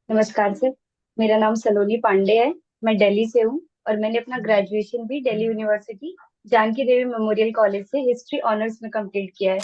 नमस्कार सर। मेरा नाम सलोनी पांडे है। मैं दिल्ली से हूँ और मैंने अपना ग्रेजुएशन भी दिल्ली यूनिवर्सिटी जानकी देवी मेमोरियल कॉलेज से हिस्ट्री ऑनर्स में कंप्लीट किया है।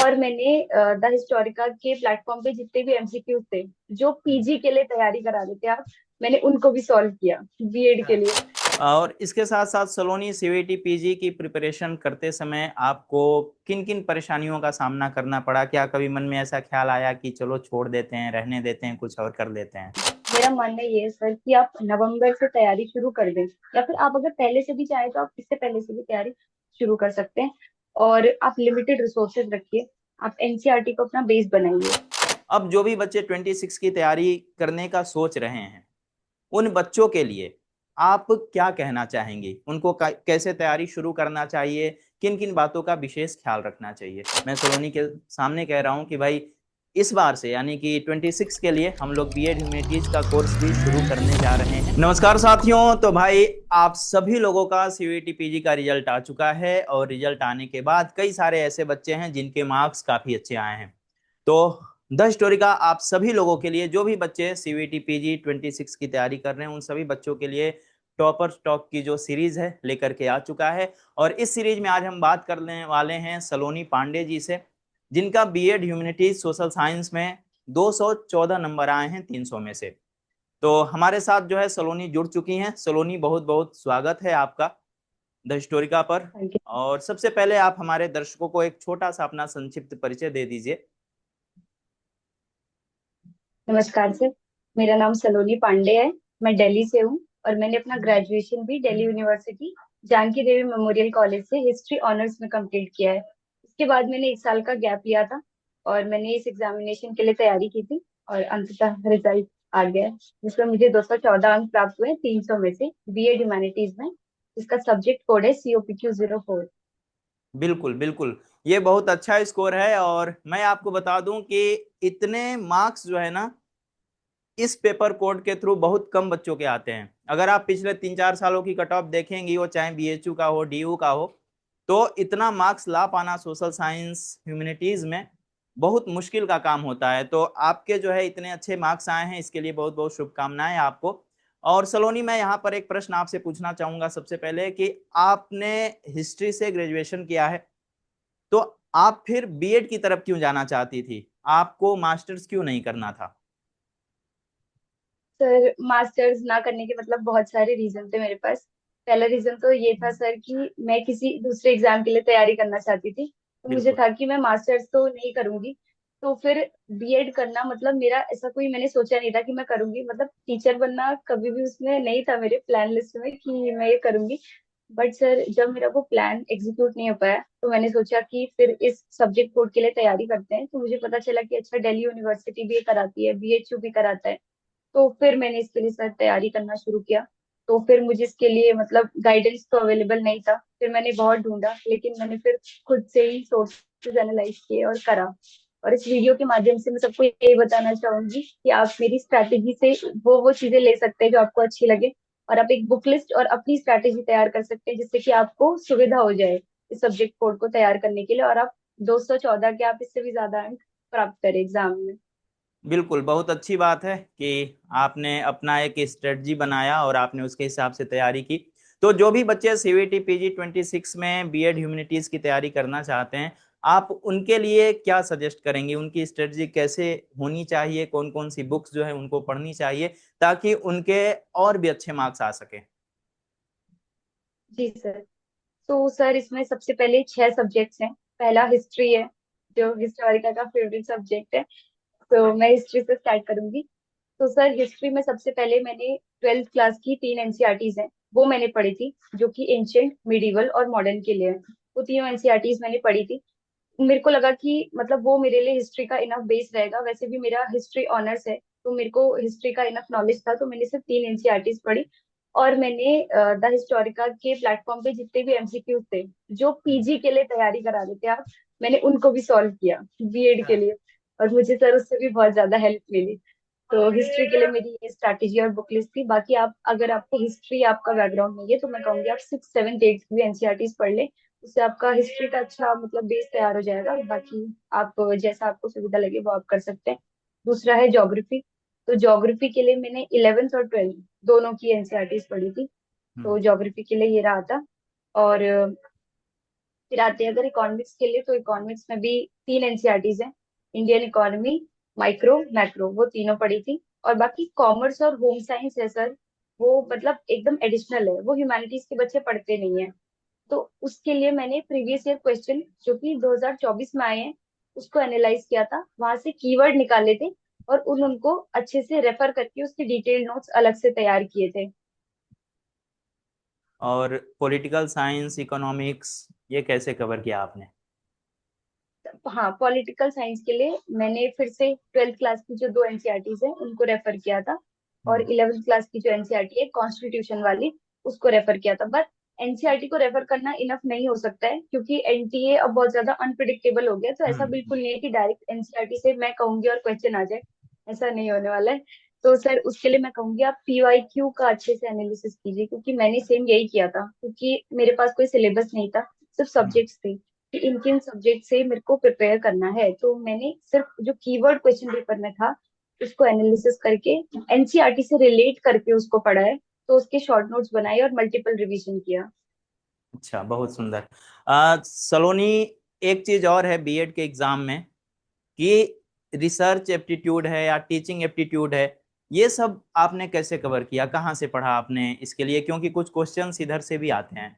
और मैंने द हिस्टोरिका के प्लेटफॉर्म पे जितने भी एमसीक्यूज थे जो पीजी के लिए तैयारी करा देते आप, मैंने उनको भी सॉल्व किया बीएड के लिए। और इसके साथ साथ सलोनी सीवीटी पीजी की प्रिपरेशन करते समय आपको किन किन परेशानियों का सामना करना पड़ा? क्या कभी मन में ऐसा ख्याल आया कि चलो छोड़ देते हैं, रहने देते हैं, कुछ और कर लेते हैं? मेरा मानना ये है सर कि आप नवंबर से तैयारी शुरू कर दें, या फिर आप अगर पहले से भी चाहें तो आप इससे पहले से भी तैयारी शुरू कर सकते हैं। और आप लिमिटेड रिसोर्सेज रखिए। आप एनसीईआरटी को अपना बेस बनाइए। अब जो भी बच्चे 26 की तैयारी करने का सोच रहे हैं, उन बच्चों के लिए आप क्या कहना चाहेंगे? उनको कैसे तैयारी शुरू करना चाहिए? किन किन बातों का विशेष ख्याल रखना चाहिए? मैं सलोनी के सामने कह रहा हूं कि भाई, इस बार से यानी कि 26 के लिए हम लोग बीएड ह्यूमैनिटीज का कोर्स भी शुरू करने जा रहे हैं। नमस्कार साथियों, तो भाई आप सभी लोगों का सीवीटी पीजी का रिजल्ट आ चुका है और रिजल्ट आने के बाद कई सारे ऐसे बच्चे हैं जिनके मार्क्स काफी अच्छे आए हैं। तो द स्टोरी का आप सभी लोगों के लिए, जो भी बच्चे सीवीटी पीजी 26 की तैयारी कर रहे हैं, उन सभी बच्चों के लिए टॉपर स्टॉक की जो सीरीज है लेकर के आ चुका है। और इस सीरीज में आज हम बात करने वाले हैं सलोनी पांडे जी से, जिनका बीएड ह्यूमैनिटीज सोशल साइंस में 214 नंबर आए हैं 300 में से। तो हमारे साथ जो है सलोनी जुड़ चुकी हैं। सलोनी, बहुत बहुत स्वागत है आपका द स्टोरिका पर। Thank you. और सबसे पहले आप हमारे दर्शकों को एक छोटा सा अपना संक्षिप्त परिचय दे दीजिए। नमस्कार सर। मेरा नाम सलोनी पांडे है। मैं दिल्ली से हूँ और मैंने अपना ग्रेजुएशन भी दिल्ली यूनिवर्सिटी जानकी देवी मेमोरियल कॉलेज से हिस्ट्री ऑनर्स में कंप्लीट किया है। उसके बाद मैंने 1 साल का गैप लिया था और मैंने इस एग्जामिनेशन के लिए तैयारी की थी और अंततः रिजल्ट आ गया है, जिसमें मुझे 214 अंक प्राप्त हुए 300 में से बीएड ह्यूमैनिटीज में। इसका सब्जेक्ट कोड है COPQ04। बिल्कुल बिल्कुल, ये बहुत अच्छा स्कोर है। और मैं आपको बता दूं कि इतने मार्क्स जो है ना, इस पेपर कोड के थ्रू बहुत कम बच्चों के आते हैं। अगर आप पिछले 3-4 सालों की कट ऑफ देखेंगी, वो चाहे बीएचयू का हो, डीयू का हो, तो इतना मार्क्स ला पाना सोशल साइंस ह्यूमैनिटीज में बहुत मुश्किल का काम होता है। तो आपके जो है इतने अच्छे मार्क्स आए हैं, इसके लिए बहुत बहुत शुभकामनाएं आपको। और सलोनी, मैं यहाँ पर एक प्रश्न आपसे पूछना चाहूंगा सबसे पहले कि आपने हिस्ट्री से ग्रेजुएशन किया है, तो आप फिर बीएड की तरफ क्यों जाना चाहती थी? आपको मास्टर्स क्यों नहीं करना था? सर, मास्टर्स ना करने के मतलब बहुत सारे रीजन थे मेरे पास। पहला रीजन तो ये था सर कि मैं किसी दूसरे एग्जाम के लिए तैयारी करना चाहती थी, तो मुझे बिल्कुल था कि मैं मास्टर्स तो नहीं करूंगी। तो फिर बीएड करना मतलब मेरा ऐसा कोई मैंने सोचा नहीं था कि मैं करूंगी, मतलब टीचर बनना कभी भी उसमें नहीं था मेरे प्लान लिस्ट में कि मैं ये करूंगी। बट सर, जब मेरा वो प्लान एग्जीक्यूट नहीं हो पाया तो मैंने सोचा कि फिर इस सब्जेक्ट कोड के लिए तैयारी करते हैं। तो मुझे पता चला कि अच्छा, दिल्ली यूनिवर्सिटी भी ये कराती है, बीएचयू भी कराता है। तो फिर मैंने इसके लिए सर तैयारी करना शुरू किया। तो फिर मुझे इसके लिए मतलब गाइडेंस तो अवेलेबल नहीं था, फिर मैंने बहुत ढूंढा, लेकिन मैंने फिर खुद से ही सोर्सेज एनालाइज किए और करा। और इस वीडियो के माध्यम से मैं सबको यही बताना चाहूंगी कि आप मेरी स्ट्रैटेजी से वो चीजें ले सकते हैं जो आपको अच्छी लगे, और आप एक बुक लिस्ट और अपनी स्ट्रैटेजी तैयार कर सकते हैं जिससे कि आपको सुविधा हो जाए इस सब्जेक्ट कोड को तैयार करने के लिए, और आप 214 के, आप इससे भी ज्यादा अंक प्राप्त करें एग्जाम में। बिल्कुल, बहुत अच्छी बात है कि आपने अपना एक स्ट्रेटजी बनाया और आपने उसके हिसाब से तैयारी की। तो जो भी बच्चे सीवीटी पीजी 26 में बीएड ह्यूमैनिटीज की तैयारी करना चाहते हैं, आप उनके लिए क्या सजेस्ट करेंगे? उनकी स्ट्रेटजी कैसे होनी चाहिए? कौन कौन सी बुक्स जो है उनको पढ़नी चाहिए ताकि उनके और भी अच्छे मार्क्स आ सके? जी सर। तो सर, इसमें सबसे पहले 6 सब्जेक्ट्स हैं। पहला हिस्ट्री है, जो हिस्टोरिका का फेवरेट सब्जेक्ट है। तो मैं हिस्ट्री से स्टार्ट करूंगी। तो सर, हिस्ट्री में सबसे पहले मैंने 12th क्लास की 3 एनसीईआरटीज हैं, वो मैंने पढ़ी थी, जो कि एंशियंट, मिडिवल और मॉडर्न के लिए है। वो तीनों एनसीईआरटीज मैंने पढ़ी थी। मेरे को लगा कि मतलब वो मेरे लिए हिस्ट्री का इनफ बेस रहेगा। वैसे भी मेरा हिस्ट्री ऑनर्स है, तो मेरे को हिस्ट्री का इनफ नॉलेज था, तो मैंने सिर्फ 3 एनसीईआरटीज पढ़ी। और मैंने द हिस्टोरिका के प्लेटफॉर्म पे जितने भी एमसीक्यूज थे जो पीजी के लिए तैयारी करा देते आप, मैंने उनको भी सॉल्व किया बीएड के लिए। और मुझे सर उससे भी बहुत ज्यादा हेल्प मिली। तो हिस्ट्री के लिए मेरी ये स्ट्रैटेजी और बुक लिस्ट थी। बाकी आप, अगर आपको हिस्ट्री आपका बैकग्राउंड नहीं है, तो मैं कहूंगी आप 6, 7, 8 भी एनसीईआरटीज पढ़ लें। उससे आपका हिस्ट्री का अच्छा मतलब बेस तैयार हो जाएगा। बाकी आप जैसा आपको सुविधा लगे वो आप कर सकते हैं। दूसरा है ज्योग्राफी। तो ज्योग्राफी के लिए मैंने 11th और 12th दोनों की एनसीईआरटीज पढ़ी थी। हम्म। तो ज्योग्राफी के लिए ये रहा था। और फिर आते हैं अगर इकोनॉमिक्स के लिए, तो इकोनॉमिक्स में भी 3 एनसीईआरटीज हैं। इंडियन इकोनॉमी, माइक्रो, मैक्रो, वो तीनों पढ़ी थी। और बाकी कॉमर्स और होम साइंस है सर, वो मतलब एकदम एडिशनल है, वो ह्यूमैनिटीज के बच्चे पढ़ते नहीं है। तो उसके लिए मैंने प्रीवियस ईयर क्वेश्चन जो कि 2024 में आए हैं उसको एनालाइज किया था, वहां से कीवर्ड निकाले थे और अच्छा। उनको अच्छे से रेफर करके उसके डिटेल नोट्स अलग से तैयार किए थे। और पॉलिटिकल साइंस, इकोनॉमिक्स, ये कैसे कवर किया आपने? हाँ, पॉलिटिकल साइंस के लिए मैंने फिर से 12th क्लास की जो 2 एनसीईआरटीज है उनको रेफर किया था। और हम्म। 11th क्लास की जो एनसीईआरटी है कॉन्स्टिट्यूशन वाली, उसको रेफर किया था। बट एनसीईआरटी को रेफर करना इनफ नहीं हो सकता है, क्योंकि एनटीए अब बहुत ज्यादा अनप्रिडिक्टेबल हो गया। तो ऐसा हम्म। बिल्कुल नहीं है कि डायरेक्ट एनसीईआरटी से मैं कहूंगी और क्वेश्चन आ जाए, ऐसा नहीं होने वाला है। तो सर उसके लिए मैं कहूंगी आप पीवाईक्यू का अच्छे से एनालिसिस कीजिए, क्योंकि मैंने सेम यही किया था, क्योंकि मेरे पास कोई सिलेबस नहीं था, सिर्फ हम्म। सब्जेक्ट्स थे कि इन किन सब्जेक्ट से मेरे को प्रिपेयर करना है। तो मैंने सिर्फ जो कीवर्ड क्वेश्चन पेपर में था उसको एनालिसिस करके एनसीईआरटी से रिलेट करके उसको पढ़ा है। तो उसके शॉर्ट नोट्स बनाए और मल्टीपल रिवीजन किया। अच्छा, बहुत सुंदर। सलोनी, एक चीज और है बीएड के एग्जाम में कि रिसर्च एप्टीट्यूड है या टीचिंग एप्टीट्यूड है, ये सब आपने कैसे कवर किया, कहाँ से पढ़ा आपने इसके लिए? क्योंकि कुछ क्वेश्चंस इधर से भी आते हैं।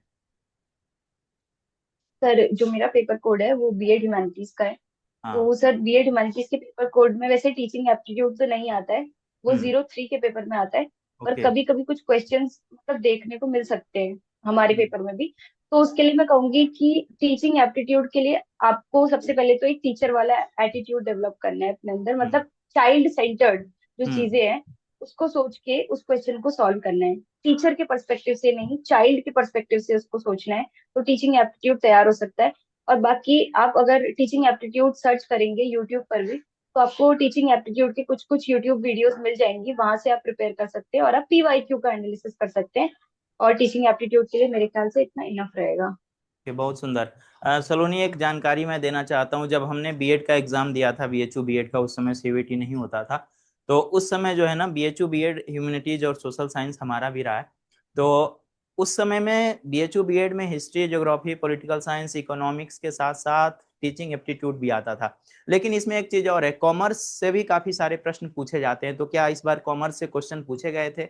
सर जो मेरा पेपर कोड है वो बीएड ह्यूमैनिटीज का है। हाँ। तो सर बीएड ह्यूमैनिटीज के पेपर कोड में वैसे टीचिंग एप्टीट्यूड तो नहीं आता है, वो हम्म। 03 के पेपर में आता है। पर ओके। कभी कभी कुछ क्वेश्चंस मतलब देखने को मिल सकते हैं हमारे हम्म। पेपर में भी। तो उसके लिए मैं कहूंगी कि टीचिंग एप्टीट्यूड के लिए आपको सबसे पहले तो एक टीचर वाला एटीट्यूड डेवलप करना है अपने अंदर, हम्म। मतलब चाइल्ड सेंटर्ड जो हम्म। चीजें हैं उसको सोच के उस क्वेश्चन को सॉल्व करना है। टीचर के पर्सपेक्टिव से नहीं, चाइल्ड के पर्सपेक्टिव से उसको सोचना है। तो टीचिंग एप्टीट्यूड तैयार हो सकता है। और बाकी आप अगर टीचिंग एप्टीट्यूड सर्च करेंगे यूट्यूब पर भी, तो आपको टीचिंग एप्टीट्यूड के कुछ कुछ यूट्यूब वीडियोस मिल जाएंगी, वहां से आप प्रिपेयर कर सकते हैं और आप पीवाईक्यू का एनालिसिस कर सकते हैं। और टीचिंग एप्टीट्यूड के लिए मेरे ख्याल से इतना इनफ रहेगा। ये बहुत सुंदर। सलोनी, एक जानकारी मैं देना चाहता हूँ, जब हमने बीएड का एग्जाम दिया था, बीएचयू बीएड का, उस समय सीवीटी नहीं होता था। तो उस समय जो है ना, बीएचयू बीएड ह्यूमैनिटीज और सोशल साइंस हमारा भी रहा है। तो उस समय में बीएचयू बीएड में history, geography, political science, economics के साथ साथ टीचिंग एप्टीट्यूड भी आता था। लेकिन इसमें एक चीज और है, कॉमर्स से भी काफी सारे प्रश्न पूछे जाते हैं। तो क्या इस बार कॉमर्स से क्वेश्चन पूछे गए थे?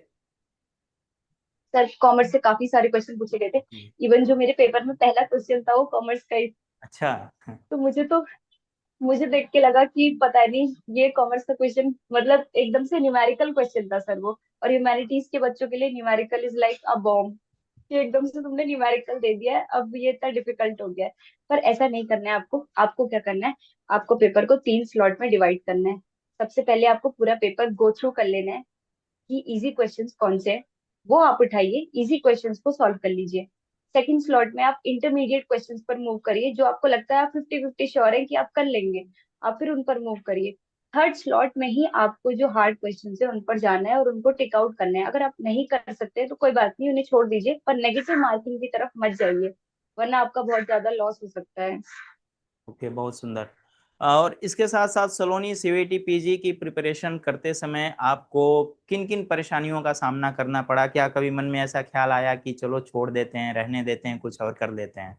सर कॉमर्स से काफी सारे क्वेश्चन पूछे गए थे। हम्म। इवन जो मेरे पेपर में पहला क्वेश्चन था वो कॉमर्स का ही। अच्छा। तो मुझे देख के लगा कि पता नहीं ये कॉमर्स का क्वेश्चन, मतलब एकदम से न्यूमेरिकल क्वेश्चन था सर वो। और ह्यूमैनिटीज के बच्चों के लिए numerical is like a bomb, कि एकदम से तुमने न्यूमेरिकल दे दिया है, अब ये इतना डिफिकल्ट हो गया है। पर ऐसा नहीं करना है आपको। आपको क्या करना है, आपको पेपर को 3 स्लॉट में डिवाइड करना है। सबसे पहले आपको पूरा पेपर गो थ्रू कर लेना है कि इजी क्वेश्चंस कौन से हैं, वो आप उठाइए, इजी क्वेश्चंस को सॉल्व कर लीजिए। सेकंड स्लॉट में आप इंटरमीडिएट क्वेश्चंस पर मूव करिए, जो आपको लगता है आप 50-50 श्योर है कि आप कर लेंगे, आप फिर उन पर मूव करिए। थर्ड स्लॉट में ही आपको जो हार्ड क्वेश्चंस है उन पर जाना है और उनको टिक आउट करना है। अगर आप नहीं कर सकते तो कोई बात नहीं, उन्हें छोड़ दीजिए, पर नेगेटिव मार्किंग की तरफ मत जाइए, वरना आपका बहुत ज्यादा लॉस हो सकता है। ओके, बहुत सुंदर। और इसके साथ साथ सलोनी, सीवीटी पीजी की प्रिपरेशन करते समय आपको किन किन परेशानियों का सामना करना पड़ा? क्या कभी मन में ऐसा ख्याल आया कि चलो छोड़ देते हैं, रहने देते हैं, कुछ और कर लेते हैं?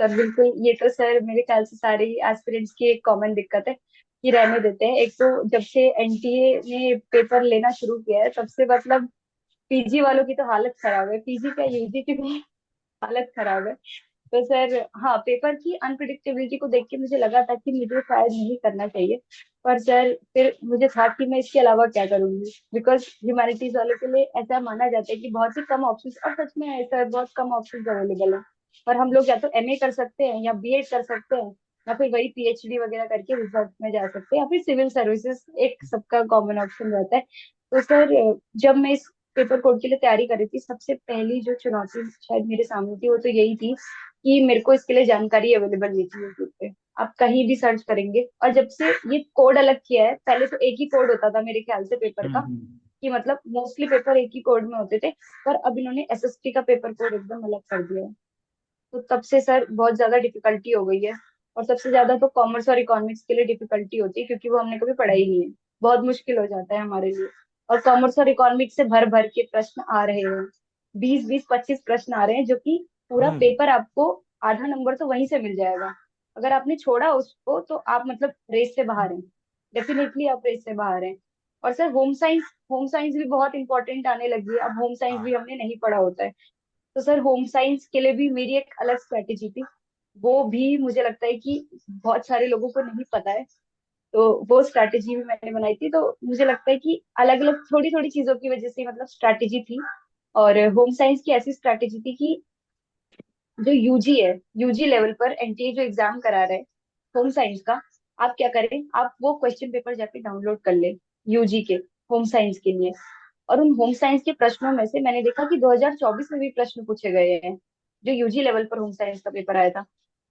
सर बिल्कुल, ये तो सर मेरे ख्याल से सारे ही एस्पिरेंट्स की एक कॉमन दिक्कत है कि रहने देते हैं। एक तो जब से एनटीए ने पेपर लेना शुरू किया है तब से मतलब पीजी वालों की तो हालत खराब है, पीजी का यूजी की भी हालत खराब है। तो सर हाँ, पेपर की अनप्रिडिक्टेबिलिटी को देख के मुझे लगा था कि मुझे शायद नहीं करना चाहिए। पर सर फिर मुझे था कि मैं इसके अलावा क्या करूंगी, बिकॉज ह्यूमैनिटीज वालों के लिए ऐसा माना जाता है कि बहुत ही कम ऑप्शंस, और सच में ऐसा बहुत कम ऑप्शंस अवेलेबल है। पर हम लोग या तो एमए कर सकते हैं या बीएड कर सकते हैं, या फिर वही पीएचडी वगैरह करके रिसर्च में जा सकते हैं, या फिर सिविल सर्विसेज, एक सबका कॉमन ऑप्शन रहता है। तो सर जब मैं इस पेपर कोड के लिए तैयारी कर रही थी, सबसे पहली जो चुनौती शायद मेरे सामने थी वो तो यही थी कि मेरे को इसके लिए जानकारी अवेलेबल नहीं थी यूट्यूब पे। आप कहीं भी सर्च करेंगे, और जब से ये कोड अलग किया है, पहले तो एक ही कोड होता था मेरे ख्याल से पेपर का, हम्म। कि मतलब मोस्टली पेपर एक ही कोड में होते थे। पर अब इन्होंने एसएसटी का पेपर कोड एकदम अलग कर दिया है। तो तब से सर बहुत ज्यादा डिफिकल्टी हो गई है। और सबसे ज्यादा तो कॉमर्स और इकोनॉमिक्स के लिए डिफिकल्टी होती है, क्योंकि वो हमने कभी पढ़ा ही नहीं है। बहुत मुश्किल हो जाता है हमारे लिए। और कॉमर्स और इकोनॉमिक्स से भर भर के प्रश्न आ रहे हैं, 20-20, 25 प्रश्न आ रहे हैं, जो कि पूरा हम्म। पेपर आपको आधा नंबर तो वहीं से मिल जाएगा। अगर आपने छोड़ा उसको तो आप मतलब रेस से बाहर हैं, डेफिनेटली आप रेस से बाहर हैं। और सर होम साइंस भी बहुत इंपॉर्टेंट आने लगी है। अब होम साइंस हाँ। भी हमने नहीं पढ़ा होता है, तो सर होम साइंस के लिए भी मेरी एक अलग स्ट्रेटेजी थी। वो भी मुझे लगता है कि बहुत सारे लोगों को नहीं पता है। तो वो स्ट्रैटेजी भी मैंने बनाई थी। तो मुझे लगता है कि अलग अलग थोड़ी थोड़ी चीजों की वजह से मतलब स्ट्रैटेजी थी। और होम साइंस की ऐसी स्ट्रैटेजी थी कि जो यूजी है, यूजी लेवल पर एनटीए जो एग्जाम करा रहे हैं होम साइंस का, आप क्या करें, आप वो क्वेश्चन पेपर जाके डाउनलोड कर ले यूजी के होम साइंस के लिए। और उन होम साइंस के प्रश्नों में से मैंने देखा कि 2024 में भी प्रश्न पूछे गए हैं, जो यूजी लेवल पर होम साइंस का पेपर आया था।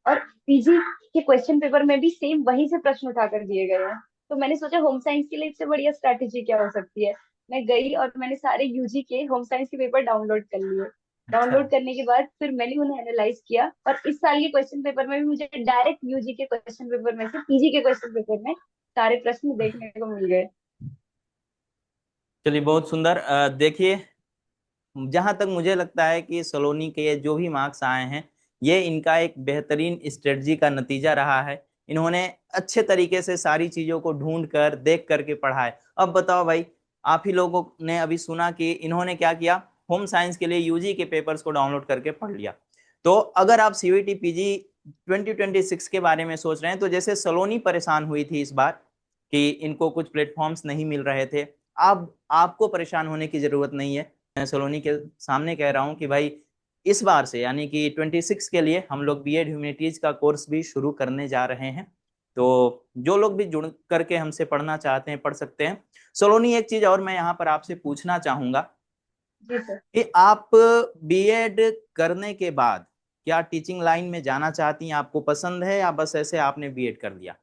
और पीजी के क्वेश्चन पेपर में भी सेम वहीं से प्रश्न उठा कर दिए गए हैं। तो मैंने सोचा होम साइंस के लिए इससे बढ़िया स्ट्रैटेजी क्या हो सकती है। मैं गई और मैंने सारे यूजी के होम साइंस के पेपर डाउनलोड कर लिए। अच्छा। डाउनलोड करने के बाद फिर मैंने उन्हें एनालाइज किया, और इस साल के क्वेश्चन पेपर में भी मुझे डायरेक्ट यूजी के क्वेश्चन पेपर में से पीजी के क्वेश्चन पेपर में सारे प्रश्न देखने को मिल गए। चलिए बहुत सुंदर। देखिए, जहां तक मुझे लगता है कि सलोनी के जो भी मार्क्स आए हैं, ये इनका एक बेहतरीन स्ट्रेटजी का नतीजा रहा है। इन्होंने अच्छे तरीके से सारी चीजों को ढूंढ कर देख करके पढ़ा है। अब बताओ भाई, आप ही लोगों ने अभी सुना कि इन्होंने क्या किया, होम साइंस के लिए यूजी के पेपर्स को डाउनलोड करके पढ़ लिया। तो अगर आप सीयूईटी पीजी 2026 के बारे में सोच रहे हैं, तो जैसे सलोनी परेशान हुई थी इस बार कि इनको कुछ प्लेटफॉर्म्स नहीं मिल रहे थे, अब आपको परेशान होने की जरूरत नहीं है। मैं सलोनी के सामने कह रहा हूँ कि भाई, इस बार से यानी कि 26 के लिए हम लोग बीएड ह्यूमैनिटीज का कोर्स भी शुरू करने जा रहे हैं। तो जो लोग भी जुड़ करके हमसे पढ़ना चाहते हैं, पढ़ सकते हैं। सलोनी, एक चीज और मैं यहाँ पर आपसे पूछना चाहूंगा जी सर। कि आप बीएड करने के बाद क्या टीचिंग लाइन में जाना चाहती हैं? आपको पसंद है, या बस ऐसे आपने बीएड कर लिया?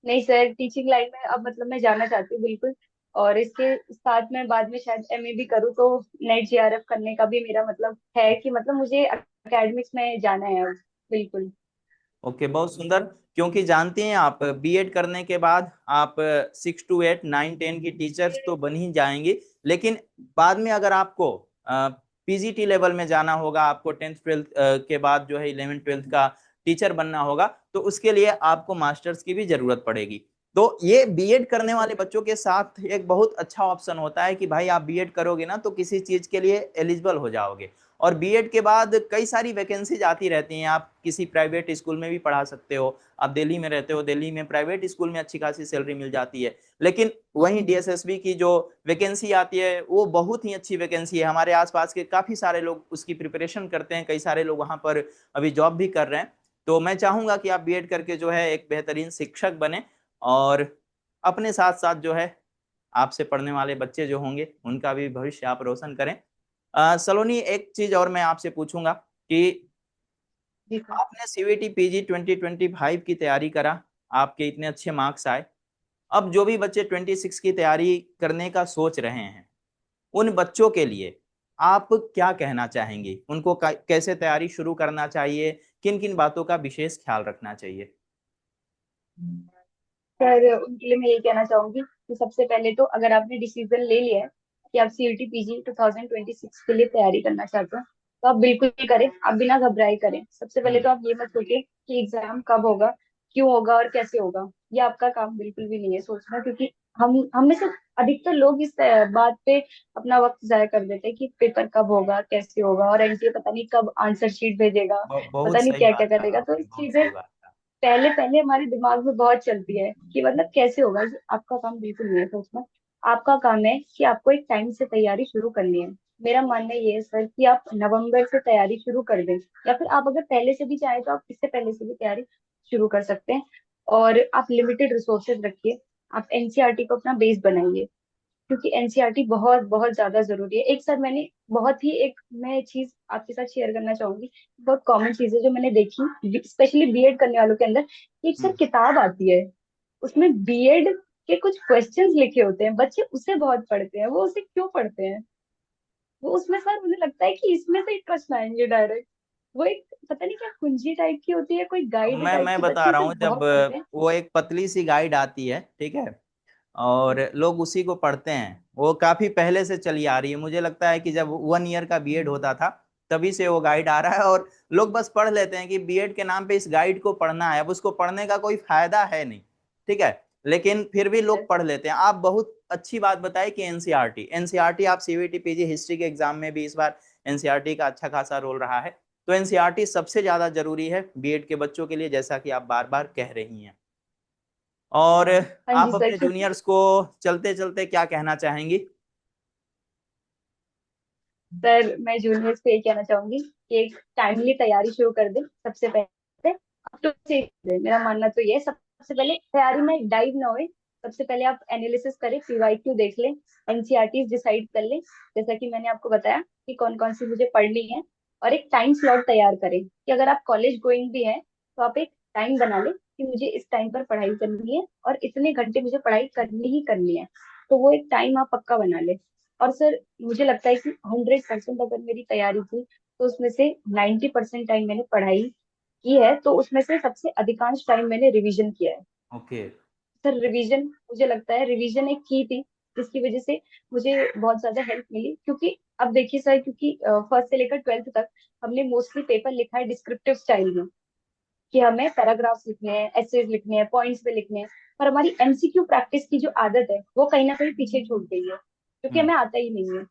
नहीं सर, टीचिंग लाइन में अब मतलब मैं जाना चाहती हूँ बिल्कुल। और इसके साथ में बाद में शायद एमए भी करूँ, तो नेट जेआरएफ करने का भी मेरा मतलब है कि मतलब मुझे एकेडमिक्स में जाना है अब, बिल्कुल। ओके, बहुत सुंदर। क्योंकि जानते हैं आप, बीएड करने के बाद आप 6 to 8 9 10 की टीचर्स तो बन ही जाएंगे, लेकिन बाद में अगर आपको पीजीटी लेवल में जाना होगा, आपको 10th 12th के बाद जो है 11th 12th का टीचर बनना होगा, तो उसके लिए आपको मास्टर्स की भी जरूरत पड़ेगी। तो ये बीएड करने वाले बच्चों के साथ एक बहुत अच्छा ऑप्शन होता है कि भाई, आप बीएड करोगे ना तो किसी चीज के लिए एलिजिबल हो जाओगे। और बीएड के बाद कई सारी वैकेंसीज आती रहती हैं, आप किसी प्राइवेट स्कूल में भी पढ़ा सकते हो। आप दिल्ली में रहते हो, दिल्ली में प्राइवेट स्कूल में अच्छी खासी सैलरी मिल जाती है। लेकिन वहीं डीएसएसबी की जो वैकेंसी आती है, वो बहुत ही अच्छी वैकेंसी है। हमारे आसपास के काफी सारे लोग उसकी प्रिपरेशन करते हैं, कई सारे लोग वहां पर अभी जॉब भी कर रहे हैं। तो मैं चाहूंगा कि आप बीएड करके जो है एक बेहतरीन शिक्षक बने, और अपने साथ साथ जो है आपसे पढ़ने वाले बच्चे जो होंगे उनका भी भविष्य आप रोशन करें। सलोनी, एक चीज और मैं आपसे पूछूंगा कि जी सर। आपने सीवीटी पीजी 2025 की तैयारी करा, आपके इतने अच्छे मार्क्स आए। अब जो भी बच्चे 26 की तैयारी करने का सोच रहे हैं, उन बच्चों के लिए आप क्या कहना चाहेंगे? उनको कैसे तैयारी शुरू करना चाहिए? किन किन बातों का विशेष ख्याल रखना चाहिए? सर उनके लिए मैं ये कहना चाहूंगी कि सबसे पहले तो अगर आपने डिसीजन ले लिया है कि आप सीयूटी पीजी 2026 के लिए तैयारी करना चाहते हो, तो आप बिल्कुल ही करें, आप बिना घबराए करें। सबसे पहले हम्म। तो आप ये मत सोचिए कि एग्जाम कब होगा, क्यों होगा और कैसे होगा। ये आपका काम बिल्कुल भी नहीं है सोचना, क्योंकि हम में से अधिकतर लोग इस बात पे अपना वक्त जाया कर देते हैं कि पेपर कब होगा, कैसे होगा, और एनटीए पता नहीं कब आंसर शीट भेजेगा, पता बहुत नहीं सही क्या क्या बात कहा करेगा। तो आपने, इस बहुत चीजें सही बात कहा। पहले पहले हमारे दिमाग में बहुत चलती है कि मतलब कैसे होगा। ये आपका काम बिल्कुल नहीं है सोचना। आपका काम है कि आपको एक टाइम से तैयारी शुरू करनी है। मेरा मानना ये है सर कि आप नवंबर से तैयारी शुरू कर दें, या फिर आप अगर पहले से भी चाहें तो आप इससे पहले से भी तैयारी शुरू कर सकते हैं। और आप लिमिटेड रिसोर्सेज रखिए, आप एनसीईआरटी को अपना बेस बनाइए, क्योंकि एनसीईआरटी बहुत बहुत ज्यादा जरूरी है। एक सर मैंने बहुत ही एक मैं चीज आपके साथ शेयर करना चाहूंगी, बहुत कॉमन चीज है जो मैंने देखी स्पेशली बीएड करने वालों के अंदर, कि एक सर हम्म। किताब आती है, उसमें बीएड के कुछ क्वेश्चंस लिखे होते हैं, बच्चे उसे बहुत पढ़ते हैं। वो उसे क्यों पढ़ते हैं? वो उसमें सर मुझे लगता है कि इसमें से ही प्रश्न आएंगे डायरेक्ट। वो एक पता नहीं क्या कुंजी टाइप की होती है, कोई अब गाइड मैं टाइप मैं की, बता बच्चे रहा उसे हूँ, जब बहुत पढ़ते हैं। वो एक पतली सी गाइड आती है, ठीक है, और लोग उसी को पढ़ते हैं। वो काफी पहले से चली आ रही है, मुझे लगता है कि जब 1 ईयर का बीएड होता था तभी से वो गाइड आ रहा है, और लोग बस पढ़ लेते हैं कि बीएड के नाम पे इस गाइड को पढ़ना है। अब उसको पढ़ने का कोई फायदा है नहीं, ठीक है, लेकिन फिर भी लोग पढ़ लेते हैं। आप बहुत अच्छी बात बताई कि एनसीईआरटी, एनसीईआरटी आप सीवीटी पीजी हिस्ट्री के एग्जाम में भी इस बार एनसीईआरटी का अच्छा खासा रोल रहा है। तो एनसीईआरटी सबसे ज्यादा जरूरी है बीएड के बच्चों के लिए, जैसा कि आप बार बार कह रही हैं। और हाँ जी आप सर, अपने क्योंकि जूनियर्स को चलते चलते क्या कहना चाहेंगी? सर मैं जूनियर्स को ये कहना चाहूंगी कि एक टाइमली तैयारी शुरू कर दे सबसे पहले। अब तो से मेरा मानना तो ये है, सबसे पहले तैयारी में डाइव ना होए। सबसे पहले आप एनालिसिस करें, पीवाईक्यू देख लें, एनसीईआरटी डिसाइड कर लें, जैसा कि मैंने आपको बताया कि कौन कौन सी मुझे पढ़नी है। और एक टाइम स्लॉट तैयार करें कि अगर आप कॉलेज गोइंग भी हैं तो आप एक टाइम बना लें कि मुझे इस टाइम पर पढ़ाई करनी है और इतने घंटे मुझे पढ़ाई करनी ही करनी है। तो वो एक टाइम आप पक्का बना लें। और सर मुझे लगता है कि 100% अगर मेरी तैयारी थी तो उसमें से 90% टाइम मैंने पढ़ाई की है, तो उसमें से सबसे अधिकांश टाइम मैंने रिवीजन किया है। ओके। सर रिवीजन, मुझे लगता है रिवीजन एक की थी जिसकी वजह से मुझे बहुत ज्यादा हेल्प मिली। क्योंकि अब देखिए सर, क्योंकि फर्स्ट से लेकर 12th तक हमने मोस्टली पेपर लिखा है डिस्क्रिप्टिव स्टाइल में, कि हमें पैराग्राफ्स लिखने हैं, एसेज लिखने हैं, पॉइंट्स पे लिखने हैं। पर हमारी एमसीक्यू प्रैक्टिस की जो आदत है वो कहीं ना कहीं पीछे छूट गई है, क्योंकि हम्म। हमें आता ही नहीं है।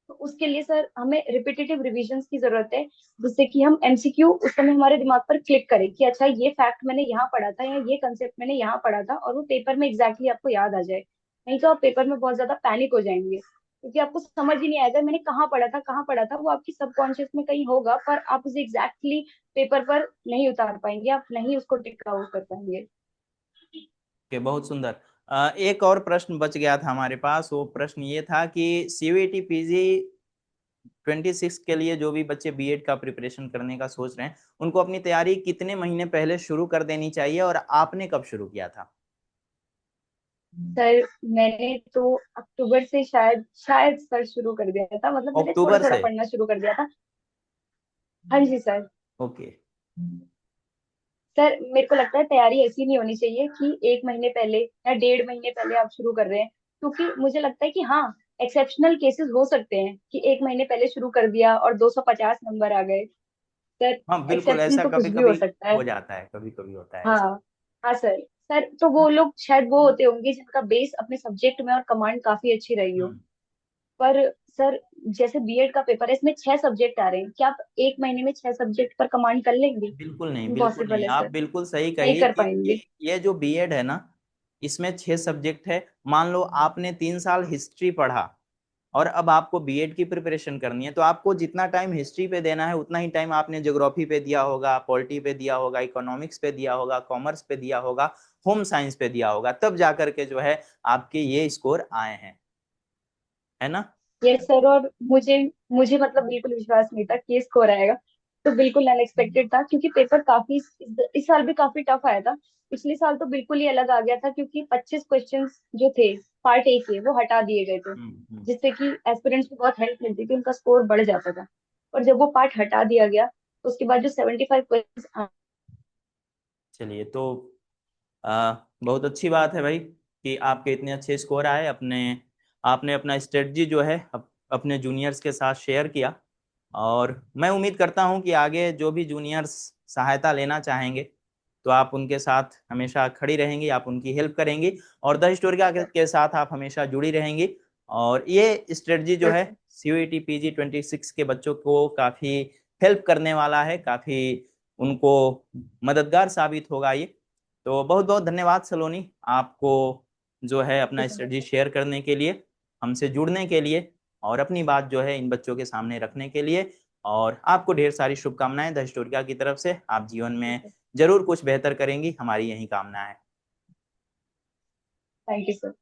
तो उसके लिए सर हमें रिपीटेटिव रिविजन्स की जरूरत है, जिससे कि हम एमसीक्यू उस समय हमारे दिमाग पर क्लिक करें कि अच्छा ये फैक्ट मैंने यहाँ पढ़ा था या ये कंसेप्ट मैंने यहाँ पढ़ा था, और वो पेपर में एग्जैक्टली आपको याद आ जाए। नहीं तो आप पेपर में बहुत ज्यादा पैनिक हो जाएंगे, क्योंकि आपको समझ ही नहीं आएगा मैंने कहाँ पढ़ा था कहाँ पढ़ा था। वो आपकी सबकॉन्शियस में कहीं होगा, पर आप उसे एग्जैक्टली पेपर पर नहीं उतार पाएंगे, आप नहीं उसको टिक आउट कर पाएंगे। ओके, बहुत सुंदर। एक और प्रश्न बच गया था हमारे पास। वो प्रश्न ये था कि सीवीटी पीजी 26 के लिए जो भी बच्चे बीएड का प्रिपरेशन करने का सोच रहे हैं, उनको अपनी तैयारी कितने महीने पहले शुरू कर देनी चाहिए, और आपने कब शुरू किया था? सर मैंने तो अक्टूबर से शायद सर शुरू कर दिया था, मतलब मैंने थोड़ा अक्टूबर थोड़ा से? पढ़ना शुरू कर दिया था। हाँ जी सर। ओके। सर मेरे को लगता है तैयारी ऐसी नहीं होनी चाहिए कि 1 महीने पहले या 1.5 महीने पहले आप शुरू कर रहे हैं। क्योंकि मुझे लगता है कि हाँ, एक्सेप्शनल केसेस हो सकते हैं कि 1 महीने पहले शुरू कर दिया और 250 नंबर आ गए। सर हाँ बिल्कुल, एक्सेप्शन ऐसा तो कुछ कभी भी हो कभी सकता है। हो जाता है, कभी कभी होता है हाँ ऐसा। हाँ सर। सर तो वो लोग शायद वो होते होंगे जिनका बेस अपने सब्जेक्ट में और कमांड काफी अच्छी रही हो। हम्म। पर सर जैसे बीएड का पेपर है, इसमें 6 सब्जेक्ट आ रहे हैं, क्या आप 1 महीने में 6 सब्जेक्ट पर कमांड कर लेंगे? बिल्कुल नहीं, बिल्कुल इम्पॉसिबल नहीं, है आप सर, बिल्कुल सही नहीं कही, कर क्योंकि पाएंगे। ये जो बीएड है ना, इसमें 6 सब्जेक्ट है। मान लो आपने 3 साल हिस्ट्री पढ़ा और अब आपको बीएड की प्रिपरेशन करनी है, तो आपको जितना टाइम हिस्ट्री पे देना है उतना ही टाइम आपने ज्योग्राफी पे दिया होगा, पॉलिटी पे दिया होगा, इकोनॉमिक्स पे दिया होगा, कॉमर्स पे दिया होगा, होम साइंस पे दिया होगा, तब जाकर के जो है आपके ये स्कोर आए हैं, है ना? Yes sir. और मुझे मुझे मतलब बिल्कुल विश्वास नहीं था कि ये स्कोर आएगा। तो बिल्कुल अनएक्सपेक्टेड था, क्योंकि पेपर काफी इस साल भी काफी टफ आया था। पिछले साल तो बिल्कुल ही अलग आ गया था, क्योंकि 25 क्वेश्चंस जो थे पार्ट 1 के वो हटा दिए गए थे, हम्म। जिससे कि एस्पिरेंट्स को बहुत हेल्प मिलती थी, उनका स्कोर बढ़ जाता था। और जब वो पार्ट हटा दिया गया तो उसके बाद जो 75 क्वेश्चन। चलिए, तो बहुत अच्छी बात है भाई कि आपके इतने अच्छे स्कोर आए। आपने अपना स्ट्रेटजी जो है अपने जूनियर्स के साथ शेयर किया, और मैं उम्मीद करता हूं कि आगे जो भी जूनियर्स सहायता लेना चाहेंगे तो आप उनके साथ हमेशा खड़ी रहेंगी, आप उनकी हेल्प करेंगी, और द हिस्टोरिका के साथ आप हमेशा जुड़ी रहेंगी। और ये स्ट्रेटजी जो है सीयूईटी पीजी 26 के बच्चों को काफी हेल्प करने वाला है, काफी उनको मददगार साबित होगा ये। तो बहुत बहुत धन्यवाद सलोनी, आपको जो है अपना स्ट्रेटजी शेयर करने के लिए, हमसे जुड़ने के लिए, और अपनी बात जो है इन बच्चों के सामने रखने के लिए। और आपको ढेर सारी शुभकामनाएं द हिस्टोरिका की तरफ से। आप जीवन में जरूर कुछ बेहतर करेंगी, हमारी यही कामना है। Thank you sir.